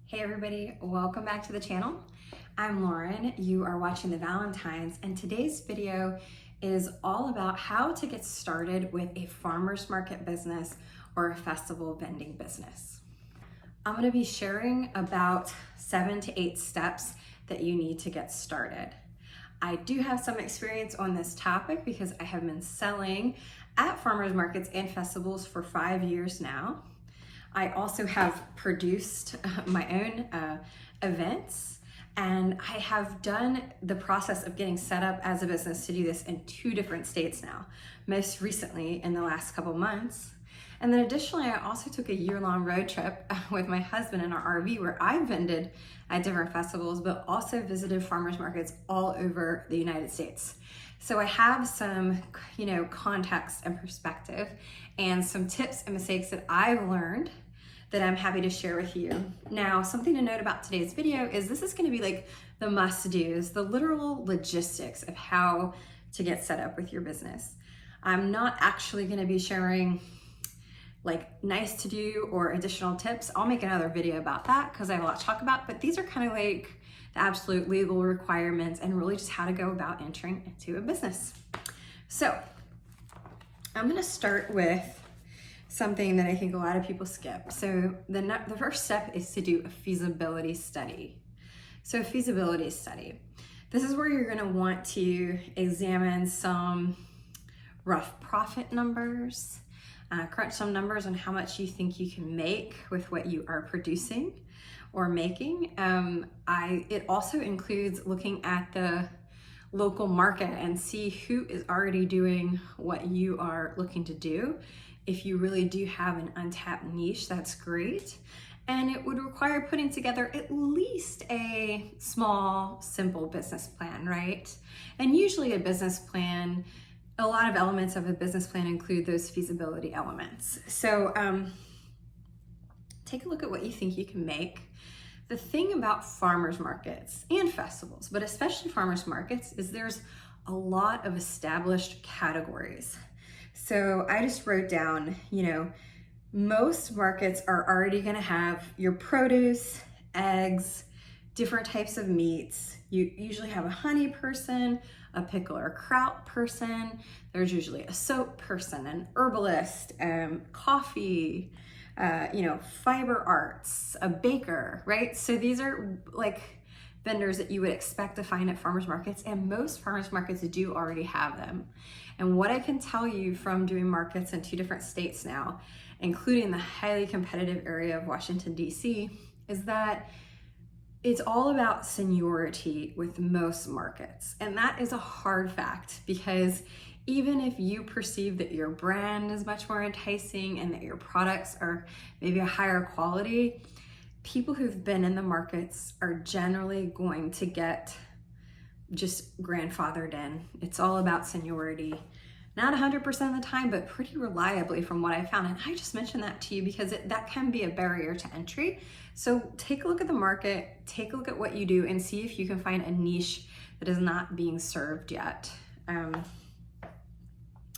Hey everybody, welcome back to the channel. I'm Lauren, you are watching the Valentines, and today's video is all about how to get started with a farmer's market business or a festival vending business. I'm going to be sharing about 7 to 8 steps that you need to get started. I do have some experience on this topic because I have been selling at farmers markets and festivals for 5 years now. I also have produced my own events, and I have done the process of getting set up as a business to do this in 2 different states now, most recently in the last couple months. And then additionally, I also took a year-long road trip with my husband in our RV where I vended at different festivals, but also visited farmers markets all over the United States. So I have some, context and perspective and some tips and mistakes that I've learned that I'm happy to share with you. Now, something to note about today's video is this is going to be like the must-dos, the literal logistics of how to get set up with your business. I'm not actually going to be sharing like nice to do or additional tips. I'll make another video about that because I have a lot to talk about, but these are kind of like the absolute legal requirements and really just how to go about entering into a business. So I'm going to start with something that I think a lot of people skip. So the first step is to do a feasibility study. So a feasibility study. This is where you're going to want to examine some rough profit numbers, crunch some numbers on how much you think you can make with what you are producing or making. It also includes looking at the local market and see who is already doing what you are looking to do. If you really do have an untapped niche, that's great. And it would require putting together at least a small, simple business plan, right? And usually a business plan, a lot of elements of a business plan include those feasibility elements. So take a look at what you think you can make. The thing about farmers markets and festivals, but especially farmers markets, is there's a lot of established categories. So I just wrote down, most markets are already going to have your produce, eggs, different types of meats. You usually have a honey person, a pickle or kraut person. There's usually a soap person, an herbalist, coffee, fiber arts, a baker, right? So these are like vendors that you would expect to find at farmers markets, and most farmers markets do already have them. And what I can tell you from doing markets in 2 different states now, including the highly competitive area of Washington, D.C., is that it's all about seniority with most markets. And that is a hard fact, because even if you perceive that your brand is much more enticing and that your products are maybe a higher quality, people who've been in the markets are generally going to get just grandfathered in. It's all about seniority. Not 100% of the time, but pretty reliably from what I found. And I just mentioned that to you because that can be a barrier to entry. So take a look at the market, take a look at what you do, and see if you can find a niche that is not being served yet.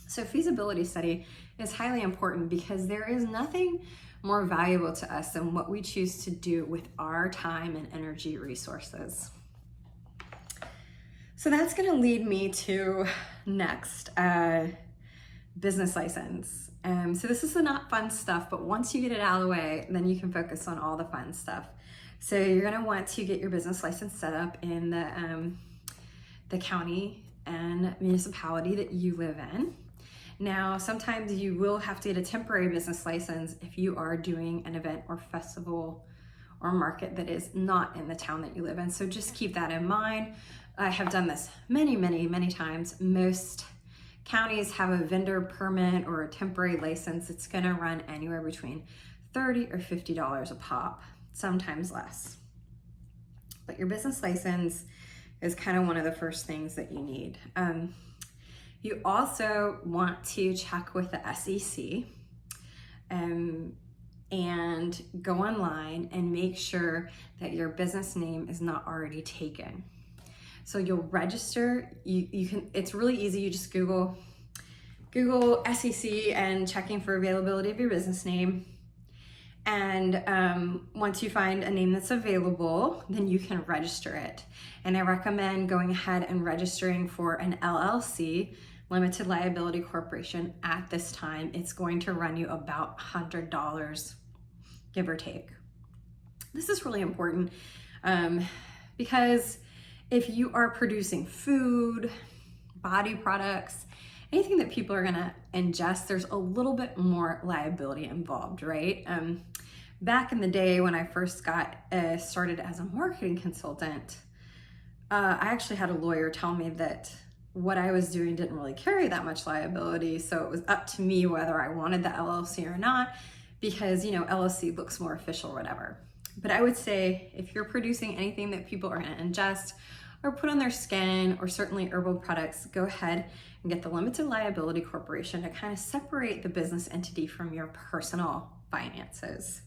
So feasibility study is highly important because there is nothing more valuable to us than what we choose to do with our time and energy resources. So that's going to lead me to next, business license. So this is the not fun stuff, but once you get it out of the way, then you can focus on all the fun stuff. So you're going to want to get your business license set up in the county and municipality that you live in. Now, sometimes you will have to get a temporary business license if you are doing an event or festival or market that is not in the town that you live in. So just keep that in mind. I have done this many, many, many times. Most counties have a vendor permit or a temporary license. It's gonna run anywhere between $30 or $50 a pop, sometimes less. But your business license is kind of one of the first things that you need. You also want to check with the SEC and go online and make sure that your business name is not already taken. So you'll register, you can, it's really easy. You just Google SEC and checking for availability of your business name. And once you find a name that's available, then you can register it. And I recommend going ahead and registering for an LLC, limited liability corporation. At this time, it's going to run you about $100, give or take. This is really important because if you are producing food, body products, anything that people are gonna ingest, there's a little bit more liability involved, right? Back in the day when I first got started as a marketing consultant, I actually had a lawyer tell me that what I was doing didn't really carry that much liability, so it was up to me whether I wanted the LLC or not, because LLC looks more official or whatever. But I would say if you're producing anything that people are gonna ingest or put on their skin, or certainly herbal products, go ahead and get the limited liability corporation to kind of separate the business entity from your personal finances.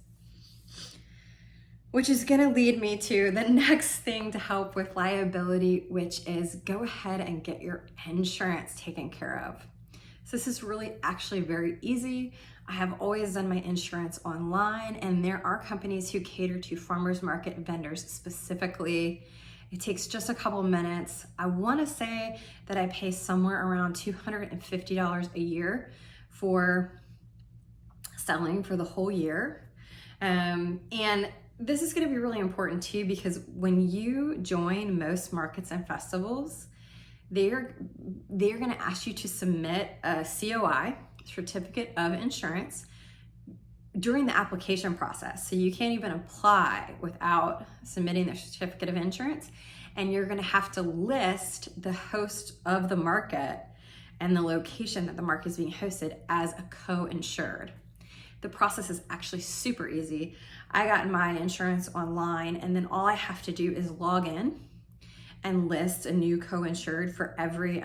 Which is gonna lead me to the next thing to help with liability, which is go ahead and get your insurance taken care of. So this is really actually very easy. I have always done my insurance online, and there are companies who cater to farmers market vendors specifically. It takes just a couple minutes. I wanna say that I pay somewhere around $250 a year for selling for the whole year. And this is gonna be really important too, because when you join most markets and festivals, they're gonna ask you to submit a COI, certificate of insurance, during the application process. So you can't even apply without submitting the certificate of insurance, and you're gonna have to list the host of the market and the location that the market is being hosted as a co-insured. The process is actually super easy. I got my insurance online, and then all I have to do is log in and list a new co-insured for every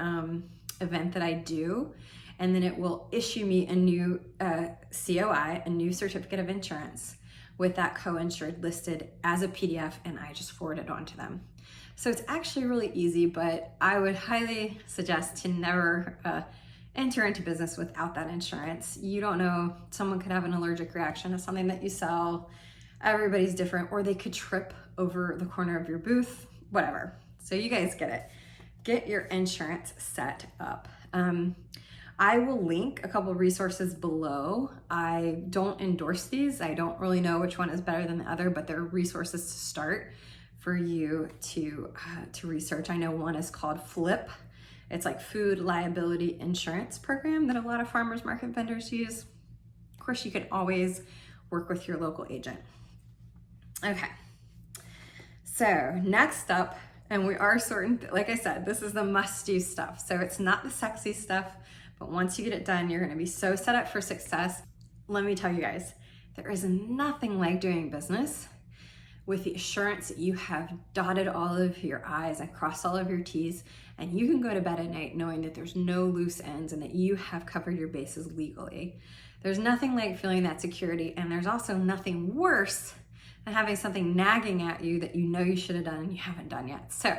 event that I do. And then it will issue me a new COI, a new certificate of insurance with that co-insured listed as a PDF, and I just forward it on to them. So it's actually really easy, but I would highly suggest to never enter into business without that insurance. You don't know, someone could have an allergic reaction to something that you sell. Everybody's different, or they could trip over the corner of your booth, whatever. So you guys get it. Get your insurance set up. I will link a couple of resources below. I don't endorse these. I don't really know which one is better than the other, but they're resources to start for you to research. I know one is called FLIP. It's like Food Liability Insurance Program that a lot of farmers market vendors use. Of course, you can always work with your local agent. Okay, so next up, and we are sorting, like I said, this is the must-do stuff. So it's not the sexy stuff, but once you get it done, you're gonna be so set up for success. Let me tell you guys, there is nothing like doing business with the assurance that you have dotted all of your I's and crossed all of your T's, and you can go to bed at night knowing that there's no loose ends and that you have covered your bases legally. There's nothing like feeling that security, and there's also nothing worse than having something nagging at you that you know you should have done and you haven't done yet. So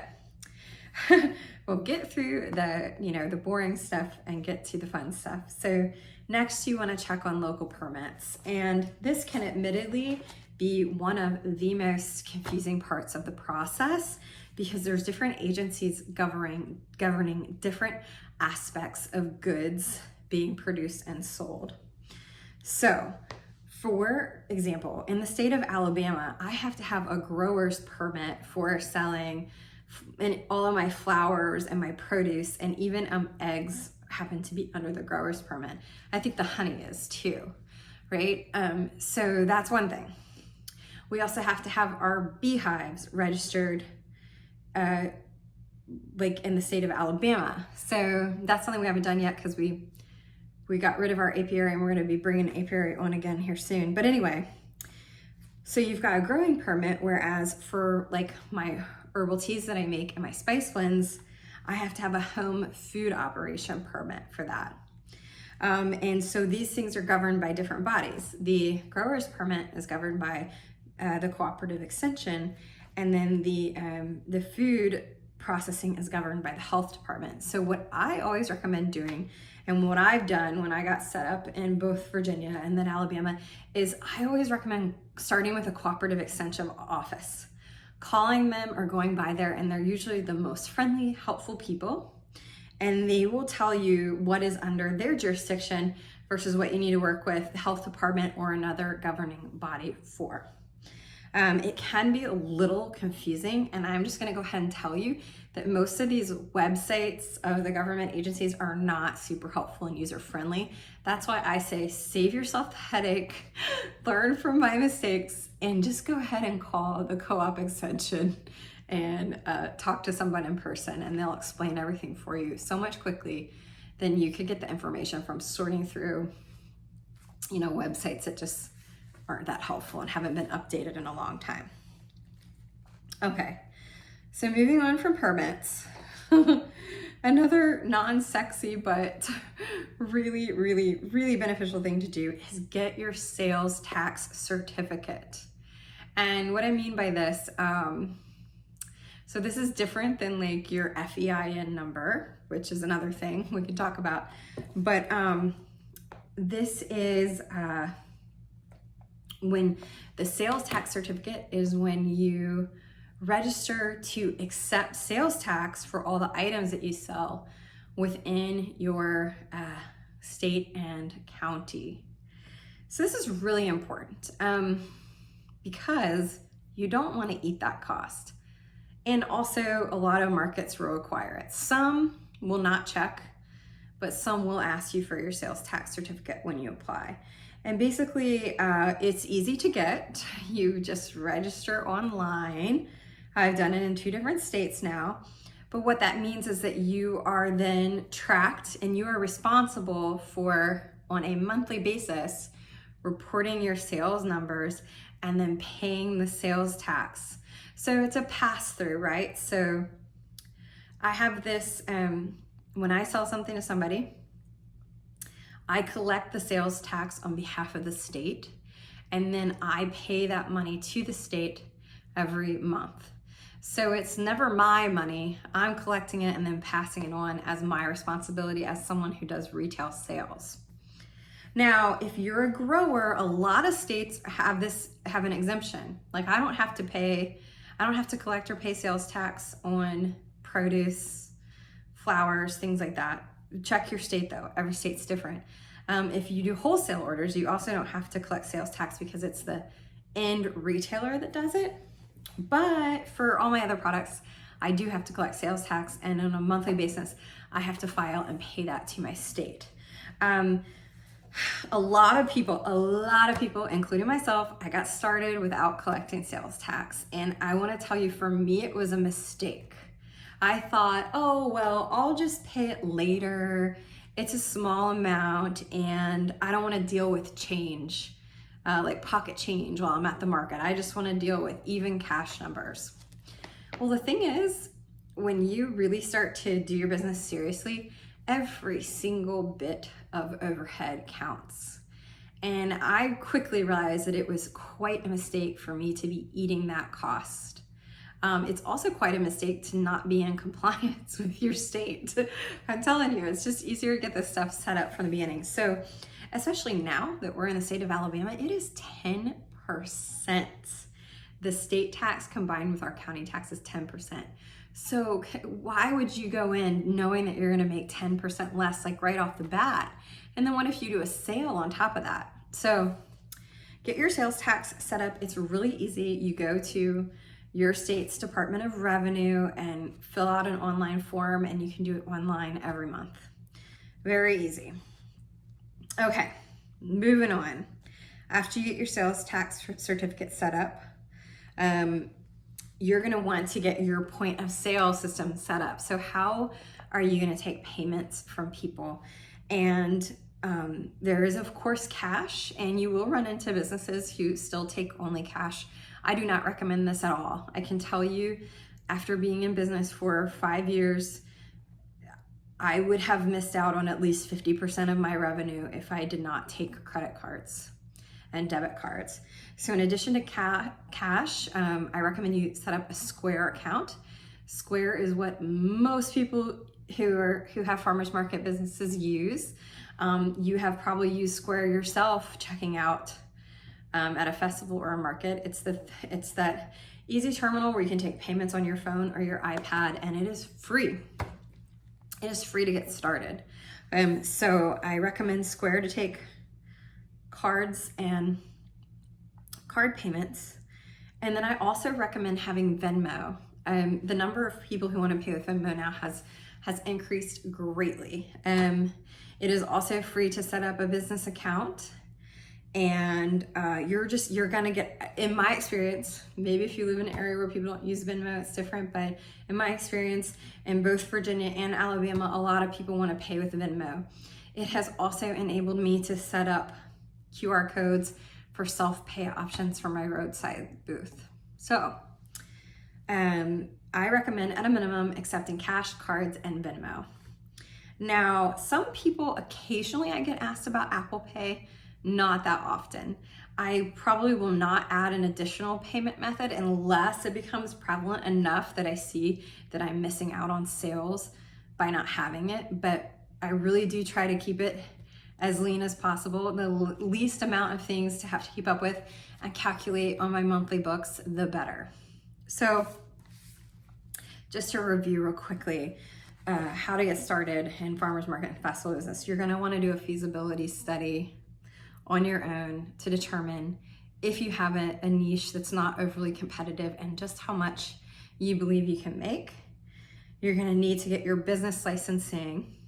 we'll get through the boring stuff and get to the fun stuff. So next, you want to check on local permits, and this can admittedly be one of the most confusing parts of the process, because there's different agencies governing different aspects of goods being produced and sold. So for example, in the state of Alabama, I have to have a grower's permit for selling and all of my flowers and my produce, and even eggs happen to be under the grower's permit. I think the honey is too, right? So that's one thing. We also have to have our beehives registered like in the state of Alabama. So that's something we haven't done yet because we got rid of our apiary, and we're gonna be bringing an apiary on again here soon. But anyway, so you've got a growing permit, whereas for like my herbal teas that I make and my spice blends, I have to have a home food operation permit for that. And so these things are governed by different bodies. The grower's permit is governed by the cooperative extension, and then the food processing is governed by the health department. So what I always recommend doing, and what I've done when I got set up in both Virginia and then Alabama, is I always recommend starting with a cooperative extension office, calling them or going by there, and they're usually the most friendly, helpful people, and they will tell you what is under their jurisdiction versus what you need to work with the health department or another governing body for. It can be a little confusing, and I'm just going to go ahead and tell you that most of these websites of the government agencies are not super helpful and user friendly. That's why I say save yourself the headache, learn from my mistakes, and just go ahead and call the co-op extension and talk to someone in person, and they'll explain everything for you so much quickly than you could get the information from sorting through, websites that just aren't that helpful and haven't been updated in a long time. Okay, so moving on from permits, another non-sexy but really, really, really beneficial thing to do is get your sales tax certificate. And what I mean by this, so this is different than like your FEIN number, which is another thing we can talk about, but this is when the sales tax certificate is when you register to accept sales tax for all the items that you sell within your state and county. So this is really important because you don't want to eat that cost. And also a lot of markets will require it. Some will not check, but some will ask you for your sales tax certificate when you apply. And basically, it's easy to get. You just register online. I've done it in 2 different states now. But what that means is that you are then tracked and you are responsible for, on a monthly basis, reporting your sales numbers and then paying the sales tax. So it's a pass-through, right? So I have this, when I sell something to somebody, I collect the sales tax on behalf of the state, and then I pay that money to the state every month. So it's never my money. I'm collecting it and then passing it on as my responsibility as someone who does retail sales. Now, if you're a grower, a lot of states have an exemption. Like I don't have to collect or pay sales tax on produce, flowers, things like that. Check your state though, every state's different. If you do wholesale orders, you also don't have to collect sales tax because it's the end retailer that does it. But for all my other products, I do have to collect sales tax, and on a monthly basis, I have to file and pay that to my state. A lot of people, including myself, I got started without collecting sales tax. And I want to tell you, for me, it was a mistake. I thought, oh, well, I'll just pay it later. It's a small amount and I don't want to deal with change, like pocket change while I'm at the market. I just want to deal with even cash numbers. Well, the thing is, when you really start to do your business seriously, every single bit of overhead counts. And I quickly realized that it was quite a mistake for me to be eating that cost. It's also quite a mistake to not be in compliance with your state. I'm telling you, it's just easier to get this stuff set up from the beginning. So, especially now that we're in the state of Alabama, it is 10%. The state tax combined with our county tax is 10%. So why would you go in knowing that you're gonna make 10% less, like right off the bat? And then what if you do a sale on top of that? So get your sales tax set up. It's really easy. You go to your state's Department of Revenue and fill out an online form, and you can do it online every month. Very easy. Okay, moving on. After you get your sales tax certificate set up, you're gonna want to get your point of sale system set up. So how are you gonna take payments from people? And there is of course cash, and you will run into businesses who still take only cash. I do not recommend this at all. I can tell you, after being in business for 5 years, I would have missed out on at least 50% of my revenue if I did not take credit cards and debit cards. So in addition to cash, I recommend you set up a Square account. Square is what most people who have farmers market businesses use. You have probably used Square yourself checking out at a festival or a market. It's that easy terminal where you can take payments on your phone or your iPad, and it is free. It is free to get started. So I recommend Square to take cards and card payments. And then I also recommend having Venmo. The number of people who want to pay with Venmo now has increased greatly. It is also free to set up a business account, and you're gonna get, in my experience, maybe if you live in an area where people don't use Venmo, it's different, but in my experience, in both Virginia and Alabama, a lot of people want to pay with Venmo. It has also enabled me to set up QR codes for self-pay options for my roadside booth. So I recommend at a minimum accepting cash, cards, and Venmo. Now, some people occasionally I get asked about Apple Pay, not that often. I probably will not add an additional payment method unless it becomes prevalent enough that I see that I'm missing out on sales by not having it, but I really do try to keep it as lean as possible. The least amount of things to have to keep up with and calculate on my monthly books, the better. So just to review real quickly, how to get started in farmers market and festival business. You're gonna wanna do a feasibility study on your own to determine if you have a niche that's not overly competitive and just how much you believe you can make. You're gonna need to get your business licensing,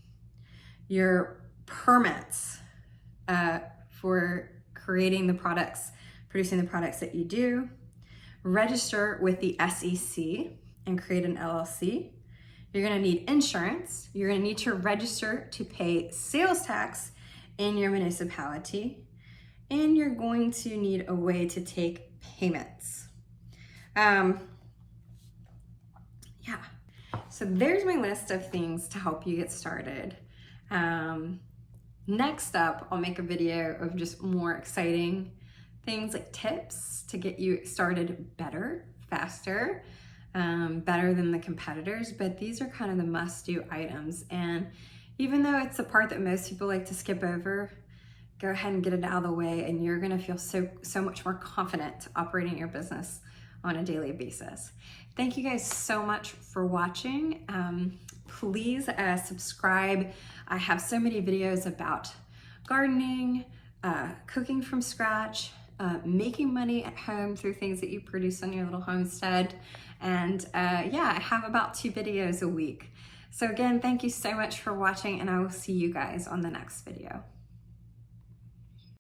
your permits for creating the products, producing the products that you do, register with the SEC and create an LLC. You're gonna need insurance. You're gonna need to register to pay sales tax in your municipality, and you're going to need a way to take payments. So there's my list of things to help you get started. Next up, I'll make a video of just more exciting things like tips to get you started better, faster, better than the competitors, but these are kind of the must-do items. And even though it's a part that most people like to skip over, go ahead and get it out of the way, and you're gonna feel so much more confident operating your business on a daily basis. Thank you guys so much for watching. Please subscribe. I have so many videos about gardening, cooking from scratch, making money at home through things that you produce on your little homestead. And yeah, I have about 2 videos a week. So again, thank you so much for watching, and I will see you guys on the next video.